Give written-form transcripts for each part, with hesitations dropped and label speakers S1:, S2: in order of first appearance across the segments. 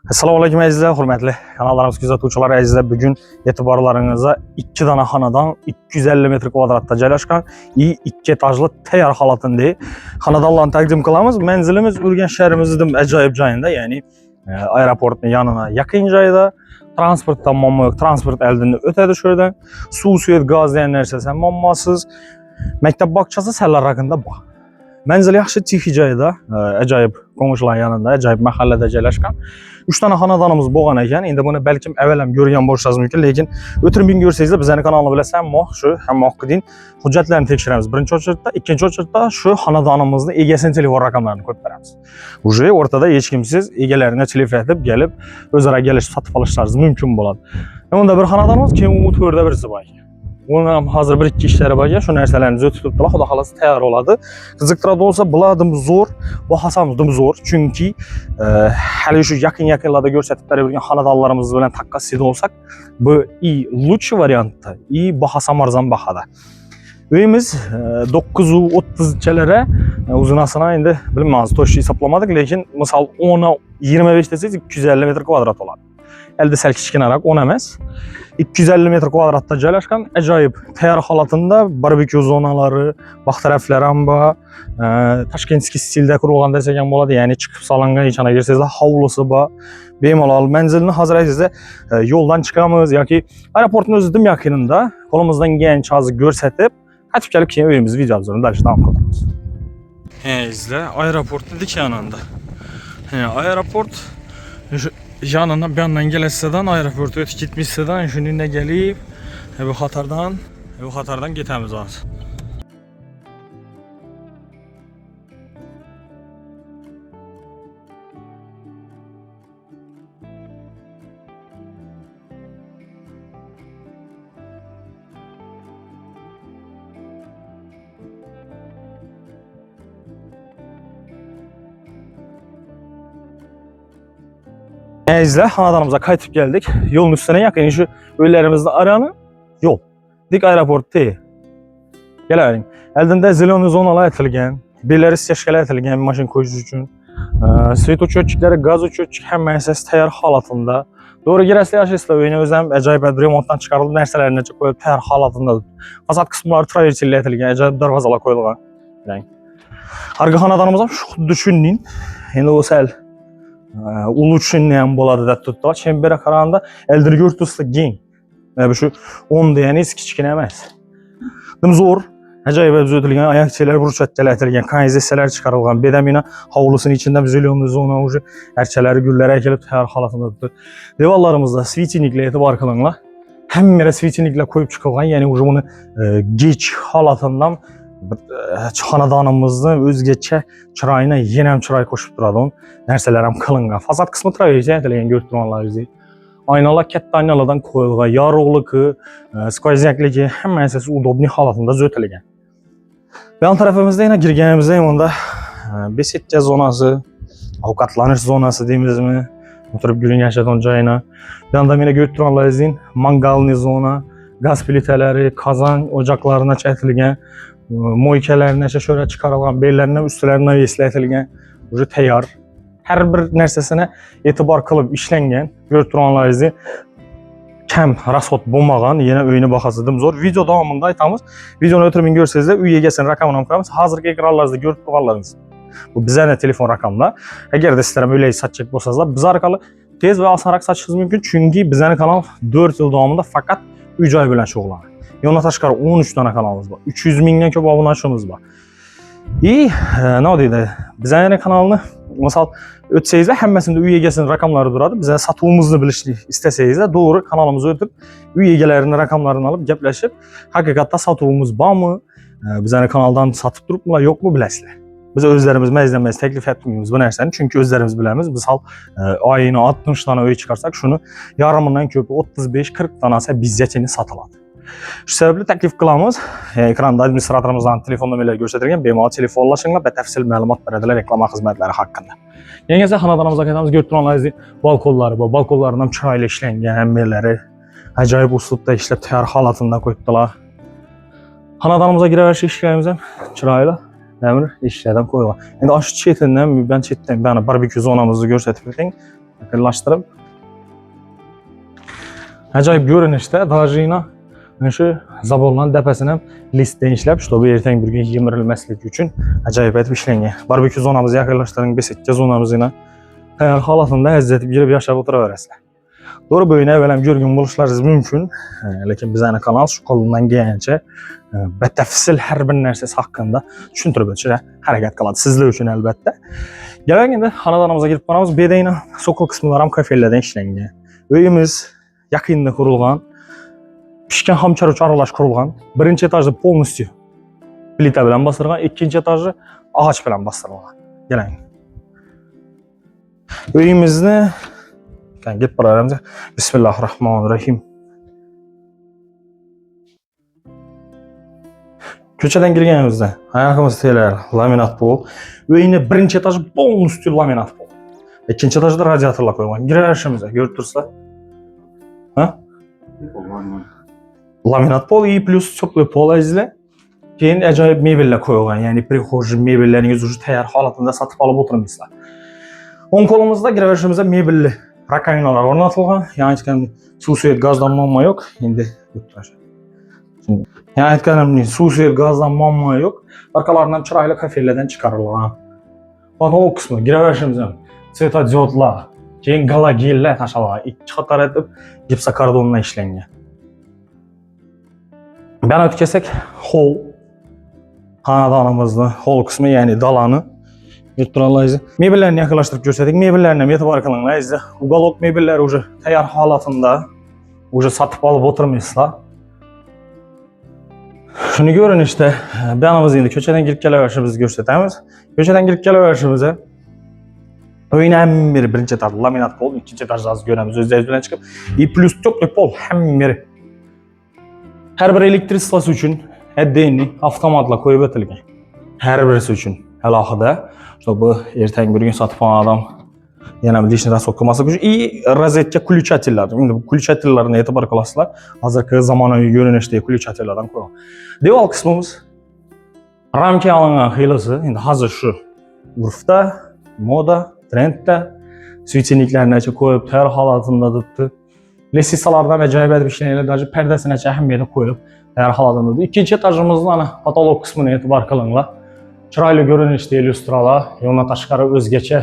S1: Assalamu alaykum əzizlər, hörmətli kanallarımız kuzatuvchilar əzizlər. Bugün etibarlarınıza 2 dana xanadan 250 metr kvadratda joylashgan 2 etajlı tayyor holatında xonadonlarni taqdim qilamiz. Manzilimiz Urganch shahrimizning ajoyib joyida, ya'ni aeroportning yanına yaqin joyda. Transportdan muammo yo'q, transport eldan o'tadi shu yerdan. Suv, svet, gaz degan narsa muammosiz. Maktab bog'chasi sallar raqamda bor. Manzil yaxshi tixi joyda, ajoyib qo'shnilar yanında, ajoyib mahallada joylashgan. 3 tane xonadonimiz bo'lgan ekan. Endi buni balkim avval ham ko'rgan bo'lishingiz mumkin, lekin o'tirib ko'rsangizlar, bizning kanalni bilasizlar, shu hamma qilgan hujjatlarni tekshiramiz. Birinchi o'chirda, ikkinchi o'chirda shu xonadonimizni egasining telefon raqamlarini qo'yib beramiz. Uje o'rtada hech kimsiz egalarini telefon etib kelib, o'zaro kelishib sotib olishlaringiz mumkin bo'ladi. Unda bir xonadonimiz, keyin u to'rda birisi bor. Onun ham hozir 1-2 ishlari bor ekan, shu narsalarni o'tib turibdilar. Xudo xolasa tayyor bo'ladi. Qiziqtiradi bo'lsa, biladim zo'r, bahosamizdim zo'r. Chunki hali shu yaqin-yaqinlarda ko'rsatib bergan xonadonlarimiz bilan taqqosida olsak, bu лучший variantda, bahosam arzon bahada. Uyimiz 930chalara uzunasini endi bilmaymiz, to'g'ri hisoblamadik, lekin misol 10-25 desak 250 metr kvadrat bo'ladi. Elde sel kichkinaroq 10 emas. 250 metr kvadratda joylashgan ajoyib tayyor holatida barbekü zonalari, baxt taraflari ham bor. Tashkentskiy stilda qurilgan desak ham bo'ladi, ya'ni chiqib solingan ichana girsangizlar hovlisi bor. Bemalol manzilni hozir aytsangiz yo'ldan chiqamiz yoki aeroportning o'zidan yaqinida qo'limizdan kelgancha hozir ko'rsatib, qaytib kelib keyin uyimiz video obzorini davom qilamiz. Izlar aeroportning dik yanında. Aeroport yanından bir yandan gelesinden aeroportu ötüp gitmişseden şunun da gelip bu xatardan getemiz az. Əzizlər, xonadonumuza qayıtıb gəldik. Yolun üstünə yaxın şu öylərimizdə aranı yol. Dik aeroport deyil. Gələlim. Əldində zeloni zonalar ətilgən, belləri steşkələr ətilgən maşın qoyucu üçün. Svetoçotçikləri, qaz uçotçik həmmə əsas tayyor halatında. Doğru girəsilə yaşayısılar, öyünə özəm əcaib remontdan çıxarılıb nərsələrini necə qoyub tayyor halatında. Fasad qısımları traverçillə ətilgən, əcaib darvazalar qoyulğan. Arqa xonadonumuzda xuddi şunun. İndi o səl ulучшеннен болады да tuttu. Çembere kararında eldir görtüsü gen. Şu 10 diyeni kichkina emas. Zor. Acayip düzültülgen ayak şeyler buruç ettirilgen, kanalizatsiyalar çıkarılgan, bedamina havlusunun içinde düzülüyoruz zona ucu erçeleri güllere ekilip tayyor halatında tuttu. Devallarımızda svitinikle etibar kılınla. Hem yere svitinikle koyup çıkılgan, yani ucu bunu geç halatından xonadonimizni o'zgacha chiroyini yana ham chiroy qo'shib turadi. Narsalar ham qilingan. Fasad qismi traversa aytilgan ko'rib turganlaringizdek. Aynalar katta aynalardan qo'yilgan, yorug'ligi, skvozyakligi hammasi udobniy holatida zo'tilgan. Bu yon tarafimizda yana kirganimizda unda besetcha zonasi, ovqatlanish zonasi deymizmi, o'tirib guling yashaydigan joyina. Bu yonda meni ko'rib turganlaringizdek mangalniy zona, gaz plitalari, qozon o'choqlarına çəkilgan, moykalarına şöyle çıkarılgan, bellerine üstlerine esletilgen, ucu tayyor. Her bir narsasına etibar qilib ishlangan, ko'rib turganlaringizni kam rasxod bo'lmagan, yana uyini bahosidim zo'r. Video davomida aytamiz. Videoni o'tirib ko'rsangizlar, uy egasining raqamini ham qo'yamiz. Hozirgi ekranlaringizda ko'rib turganlaringiz. Bu bizning telefon raqamlar. Agarda sizlar ham uylay sotchak bo'lsangizlar, biz orqali tez va osonroq sotishingiz mumkin. Chunki bizning kanal 4 yil davomida faqat uy joy bilan shug'ullanadi. Yoluna tashqari 13 tane kanalımız var. 300 mingdan ko'p obunachimiz var. Ne deydi? Bizning kanalni misol o'tsangizlar, hammasida uy egasining raqamlari turadi. Bizning sotuvimizni bilishni istasangizlar, to'g'ri kanalimizni o'tib, uy egalarining raqamlarini olib gaplashib, haqiqatda sotuvimiz bormi? Bizning kanaldan sotib turibmilar, yo'qmi bilasizlar. Biz o'zlarimiz mazdan-maz taklif etmaymiz bu narsani, chunki o'zlarimiz bilamiz. Biz oyini 60 tane uy chiqarsak, shuni yarimidan ko'pi 35-40 tanasi bizzachini sotiladi. Şu sebeple teklif qilamiz. Ekranda administratorumuzdan telefon nömrələri göstərilgan, bemalol telefonlaşinglar, batafsil məlumat beradilar reklama xizmətləri haqqında. Yengəsə xonadonimizga qaytamiz, ko'rib turganlaringizdek balkonları bor. Balkonlardan ham chiroyli ishlangan, hammalari ajoyib uslubda ishlab tayyor holatida qo'yibdilar. Xonadonimizga kiraverishga eshiklarimiz ham chiroyli, ta'mir ishlardan qo'yilgan. Endi osh chetidan, ben chetdan barbekü zonamizni ko'rsatib bering. yakınlaştırıp. Acayip görünüşte dajıyla şu zabollan dəpəsini listdən işləb, bu ertəng bir gün yemirilməslik üçün acayip etib işləngi. Barbekü zonamızı yakınlaştırın, besekçe zonamızı ilə təyar halatında əzzət girib yaşab otura verəsilər. Doğru böyünə əvvələm görgün buluşlarınız mümkün. Lakin biz aynı kanal şu kolundan gələncə bətəfsil hər bir nərsəsi haqqında düşündürüb ölçülə hərəkət qaladı. Sizlər üçün əlbəttə. Gələk indi xanadanımıza girib qanamız BD ilə Sokol qismində ram kafelərdən işləngi. Öyümüz yakında kurulğan, pişkən hamçar uç aralaş kurulğan, birinci etajda polностью plita bilan bastırılğan, ikinci etajda ağaç bilan bastırılğan. Gələk. Öyümüzni git barayımıza. Bismillahirrahmanirrahim. Köçədən girgənimizdə ayağımız telər, laminat pol. Ve yine birinci etajı polностью laminat pol. İkinci etajda radiatorla koyulğan. Girərişimizə görüb dursa. Ha? Laminat pol iyi plus çöplü pol əzlə. Keyin acayip mebellə koyulğan. Yəni prixoji mebelləriniz ucu təyar halatında satıb alıb oturmuşlar. On kolumuzda girərişimizə mebelli rakovinalar ornatılğan. Yəni etken su suyet gazlanma yok. Şimdi götürəcək. Yəni etken su suyet gazlanma yok. Arkalarından çıraylı kafelerden çıkarılğan. Patolog kısmı girərişimizə svetodiodlar, keyin galagillər taşalar, iki qatar edib gipsokardonla işləngi. Ben ötkəsək hol xanadanımızda hol kısmı yani dalanı götürələrinizi. Mebellərini yaxınlaşdırıb göstərdik. Mebellərinə etibar qılınlar. Uqalog mebellər ucu təyar halatında ucu satıb alıb oturmuşlar. Şunu görün işte. Beyanımız indi köçədən girib gələ-verişimizi göstərəmiz. Köçədən girib gələ-verişimizə öynəm birinci etajda laminat pol, ikinci etajda az görəmiz özlərindən çıxıb. İ plus çöplük pol həm biri. Hər bir elektrik sitası üçün həddəyini avtomatla koyub ötülgən. Hər birisi üçün əlahıda. Bu ertəng bir gün satıb alan adam yana bir dişini rasokılması gücü. İyi rozetka ключателlər. Şimdi bu ключателlərinə etibar qılasılar. Hazırki zamanı görünüşdə ключателlərdən koyulur. Deval kısmımız ramki alınan xeylısı. Şimdi hazır şu urfda, moda, trenddə suyçiniklərinə koyub təyar halatında tutdu. Lesisalardan acayip bir şeylə dacı pərdəsinə əhəmiyyətə koyub təyar halatında tutdu. İkinci etajımızdan patolog kısmına etibar qılınlar. Çıraylı görünüşdə illüstralar, yoluna taşqarı özgəçə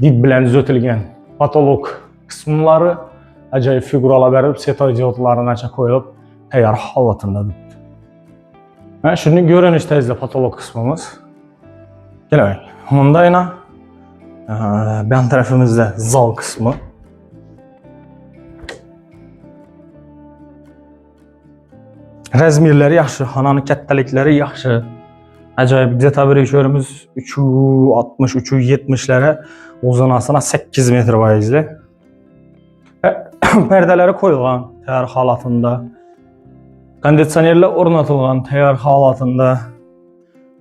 S1: did bilən düzəltilən patolog kısımları acayip figuralar verib svetodiodlarına koyub təyar halatında tutdu. Şimdi görünüşdə izlə patolog kısmımız. Gələk. Onda ilə ben tərəfimizdə zal kısmı. Rəzmirləri yaxşı, xananın kəttəlikləri yaxşı. Acayip bize tabiri şöylemiz 360, 370'lere uzunasına 8 metre var izle. Perdeleri koyulğan təyar halatında. Kondisionerler ornatılğan təyar halatında.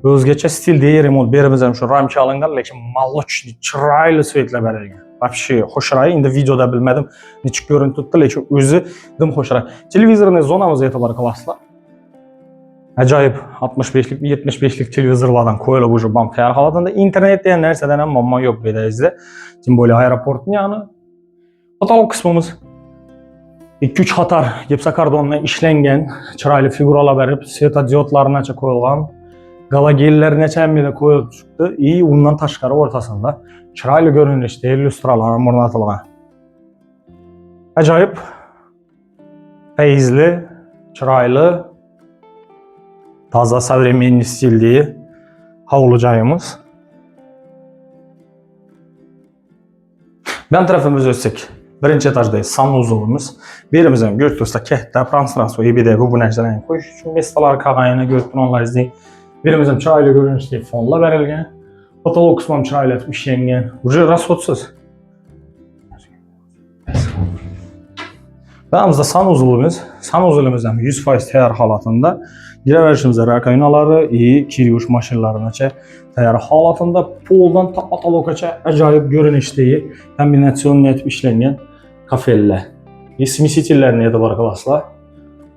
S1: Özgəçə stil deyirəm, berimizəm şu ramki alınğan, lakin mallı çıraylı svetlə verilgən. Вообще hoşray, indi videoda bilmədim neçə görüntü tutdu, lakin özü dım hoşray. Televizorun zonamıza etibar qılasılar. Acayip 65'lik, 75'lik televizorlardan koyulub ucu bam təyar halatında. İnternet deyən nərsədən amma yox bedəyizdə. Simboli aeroportun yanı. Patolog kısmımız 2-3 qatar gipsokardonla işlənən çıraylı figuralar verib svetodiodlarına koyulğan. Galagellərinə çəmmidə koyulub çıxdı. İyi undan taşqarı ortasında çıraylı görünüşdə illüstralar ornatılğan. Acayip feyizli, çıraylı, taza современный stilli havlucayımız. Ben tarafımız ölsək, birinci etajdayız, sanuzulumuz. Birimizdən görüntüsdə kəhdə, pransransı, EBD, bu nəşələrini qoyuş üçün mestalar qağayını görüntünü onlar izləyik. Birimizdən çıraylı görünüşdə fonla verilgən. Patolog kısmım çıraylı etib işləngən. Ucu rashodsuz. Dağımızda sanuzulumuzdan 100% təyar halatında. Girəverişimizə rakovinaları, kiriuş maşinlarına təyar halatında. Poldan patologaça acayip görünüşdə kombinasyonunu etib işləngən kafellə. Smisitillərinə etibar qılasılar.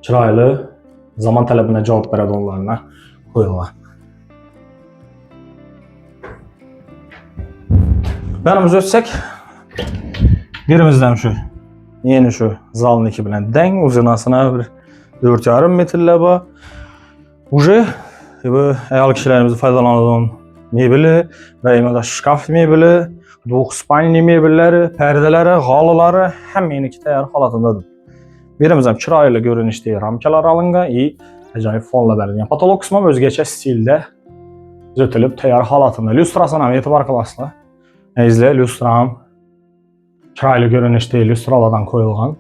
S1: Çıraylı, zaman tələbinə cavab verəd onlarına koyulur. Bənimiz ötsək, Birimizden şu. Yeni şu zalniki bilen deng uzunasına bir 4,5 metrle bu. Uje bu ayol kişilerimizi faydalanadığın mebeli ve imada şkaf mebeli, 9 spalni mebelleri, perdeleri, halıları hemmeniki tayyor halatındadır. Birimizden çıraylı görünüşte ramkalar alınga, iyi acayip fonla verilgan. Patolog kısmı özgeçe stilde düzeltilip tayyor halatında. Lüstrasına etibar kılasla. İzle lüstram çıraylı görünüşte lüstralardan koyulgan.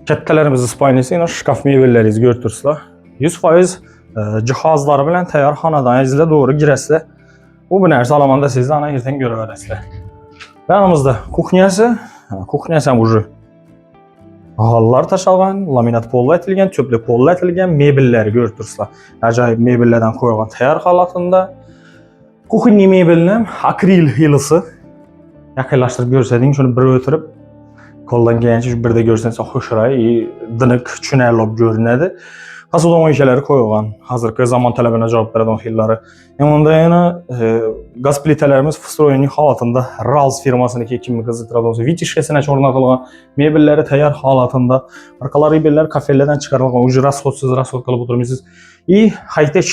S1: Kettelerimizi spaynisi yine şkaf mebelleri görtürsüler. 100% cihazları bilen tayyor hanadan izle doğru giresle. Bu bir nersi alamanda sizde ana yerden göre veresle. Yanımızda kuchnyası ucu. Halılar taşalgan, laminat polla etilgen, çöple polla etilgen mebelleri görtürsüler. Acayip mebellerden koyulgan tayyor halatında. Kuchnya mebelinin akril hılısı. Yakınlaştırıp görsedin, şunu bir ötürüp koldan gelence bir de görseniz hoşurayı, dınık, çünerlop görünedi. Hasıdan o işleri koyulgan, hazırki zaman talebine cevap veren hilleri. Yanında yana gaz plitelerimiz Fıstroy'un halatında Rals firmasındaki 2000 kızı Trabzon'da vitişkesine ornatılgan mebelleri tayyor halatında. Arkaları mebelleri kafelerden çıkarılgan, ucu rasot kalıp oturmuşuz. İyi high-tech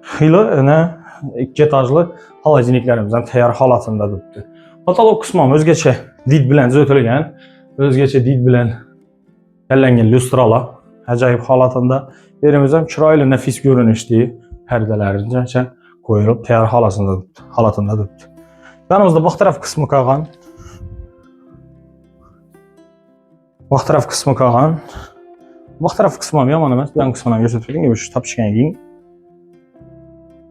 S1: hılı ne 2 etajlı halajiniklerimizden tayyor halatında tuttu. Patolog kısmı özgeçe did bilen zötülgen, özgeçe did bilen ellengen lüstrala, acayip halatında birimizden çıraylı nefis görünüştüğü perdelerin koyulup tayyor halatında tuttu. Yanımızda bak taraf kısmı kalgan. Bak taraf kısmı mı yaman emas, yan kısmına gösterdiğim gibi şu tapışkan giyin.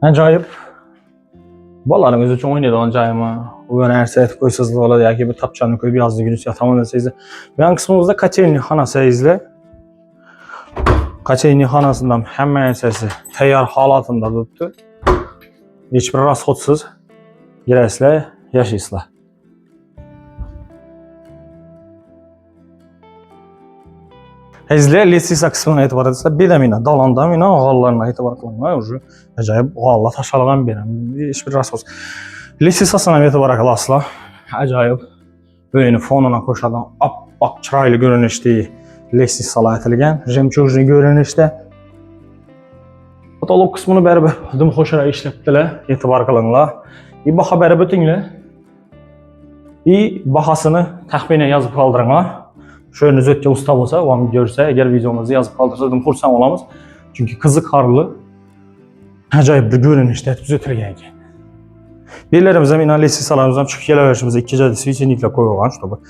S1: Acayip balalarınız üçün oynayılan cayma, o nersə et koysuzluğu ola ya ki bir tapçanı koyup yazdığı günü yatamam deseyizle. Yan kısmımızda Kaçerini hanası izle. Kaçerini hanasından hemen sesi tayyor halatında tuttu. Hiçbir rashotsuz giresle yaşaysla. İzle listisa kısmına etibar edilse bir de mina dalanda mina ağallarına etibar kılınma ucu acayip ağalla taşalgan benim hiçbir rashots. Listisasına etibar kılasla acayip böyünü fonuna koşadan bak çıraylı görünüştüğü listisalar etilgen jemçuğunu görünüşte. Patolog kısmını beraber dım hoşara işlettiler etibar kılınla. Bir baha beraber bütünle bir bahasını tahminen yazıp kaldırınla. Şöyle nüzötçe usta olsa, o an görse, eğer videomuzu yazıp kaldırsa da kursan olamaz. Çünkü kızı karlı, acayip bir görünüşte düzeltilgen. Birilerimize mina listisalarımızdan çıkıp geleverişimize 2 caddesi içinlikle koyulgan, işte bu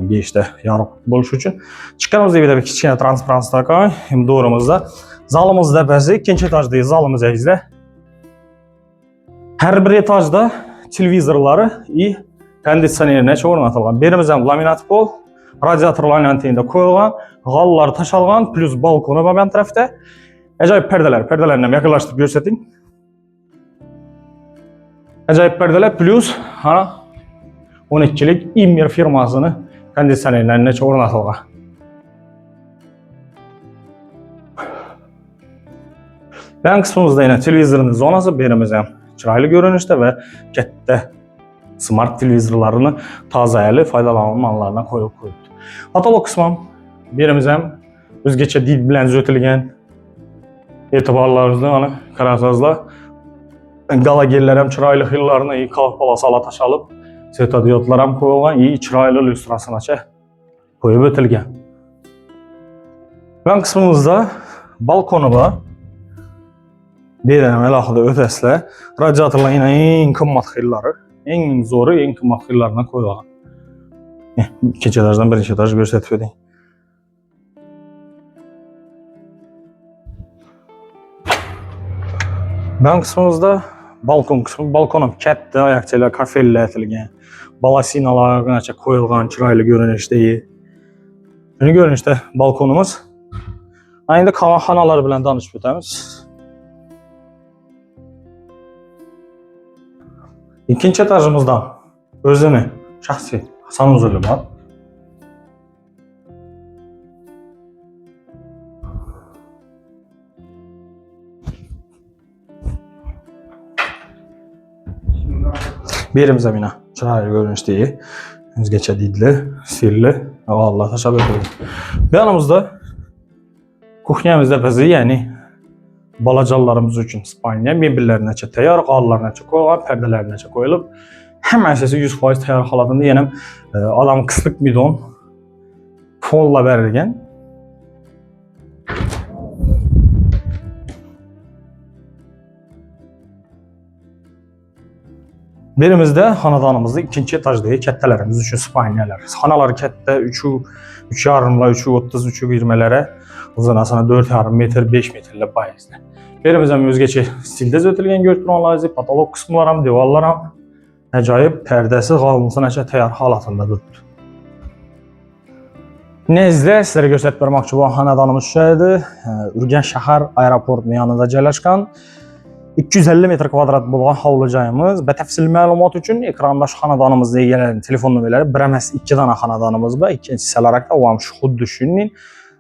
S1: geçte yarıp buluş için. Çıkarımızda bir de bir kiçkine transparansı koy, hem doğrumuzda. Zalımızda bəzi, ikinci etajdayız zalımıza izle. Her bir etajda televizorları iyi kondisionerine ornatılgan. Birimizden laminat pol, radyatorların anteyinde koyulgan, halılar taşalgan, plus balkonu var ben tarafta. Acayip perdelerine yakınlaştırıp görseteyim. Acayip perdeler plus 12'lik İmmir firmasının kondisionerlerine ornatılgan. Ben kısmımızda yine televizorun zonası birimizden çıraylı görünüşte ve kette smart televizorlarını taze ayarlı faydalanmalarına koyup koydu. Patolog kısmım birimizden özgeçe dil bilen zötülgen etibarlarımızda kararsızla galagerler hem çıraylı hıllarını iyi kalıp balası ala taşalıp setadiyotlar hem koyulgan iyi çıraylı lüstrasına koyup ötülgen. Ben kısmımızda balkonu var. Deyirəm, əlaqədə ötəsilə radiatorla yine en kımmat xilları, en zoru, en kımmat xillarına koyulgan. İkinci etajdan birinci etajı gösterip edeyim. Ben kısmımızda balkon kısmı, balkonum kətdə, ayaqçayla, kafellə ətilgən, balasinalar koyulgan, çıraylı görünüşdeyi. Yeni görünüşdə balkonumuz. Aynı hanalar bilən danışıb ötəmiz. İkinci etajımızdan özünü şahsi sanuzulu var. Berimizə mina çırayı görünüşdəyi. Özgəçə didli, sirli. Allah təşəbbüs edirəm. Bu yanımızda kuxnyamızda bizi, yəni balacalarımız üçün spalnya mebellərinə təyar, qallarına qoyulub, pərdələrinə qoyulub. Həmin səsi 100% təyar halatında yenə adam qıslıq bidon fonla verilgan. Birimizdə xanadanımızda ikinci etajdakı kəttələrimiz üçün spalniyalar. Xanalar kəttə 3,5-la 3,30, 3,20-lərə, uzunasına 4,5 metr, 5 metrlə bayızdır. Birimizdə özgəçə stildə zötülgən götürənlər, patolog qismlərim, divarlarım acayip pərdəsi qalınsa nəçə təyar halatında durdu. Nezdə sizlərə göstərib vermək üçün bu xanadanımız şəhəridir. Ürgən şəhər aeroportunun yanında yerləşən 250 metr kvadrat bulğan havlucayımız və təfsil məlumat üçün ekranda şu xanadanımızda gələn telefon nömrələri bir əməs 2 dana xanadanımız var. İkincisi olaraq da o xud düşünün.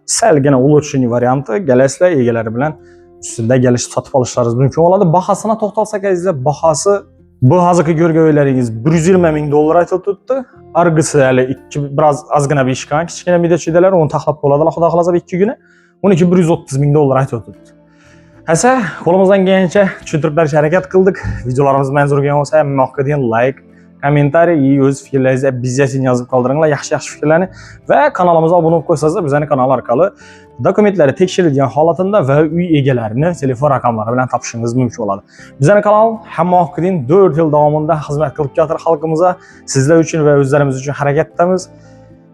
S1: Səlgənə ulutçuni variantı gələsilə ilgələri bilən üstündə gəliş satıb alışlarınız mümkün oladı. Bahasına toxtalsaq əzizlər, bahası bu hazırki görgöyləriniz 120 min dollara tutdu. Arqısı hələ biraz azgına bir işkan, kiçikənə midəçidələr, onu taxlap boladılar, xuda xalasa 2 günə. 130 min dollara tutdu. Həsə, qolumuzdan gəlincə çütürüblər hərəkət qıldıq. Videolarımız mənzur gələn olsa, müvaqqət edin, like, komentari, öz fikirlərinizi bizə yazıb qaldırınlar, yaxşı fikirlərini və kanalımıza abunə olub qoysanız da bizəni kanal arqalı dokumentləri tekşirilən halatında və üy egələrini telefon rəqamları ilə tapışınız mümkün oladı. Bizəni kanal həm müvaqqət edin 4 il davamında xidmət qılıb gətir xalqımıza, sizlər üçün və özlərimiz üçün hərəkətdəmiz.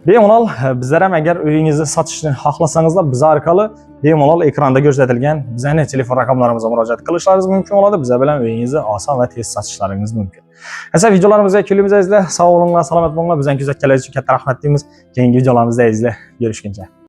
S1: Bemalol bizlərə əgər öyünüzü satışını haqlasanız da bizə arqalı bemalol ekranda göstərilən bizə telefon rəqamlarımıza müraciət qilishlarınız mümkün oladı. Bizə bilən öyünüzü asan və tez satışlarınız mümkün. Həsə videolarımızı külümüzə izlə, sağ olunlar, salamat olunlar. Bizən güzək gələr üçün kətə rəhmətliyimiz. Keyingi videolarımızda izlə. Görüşüncə.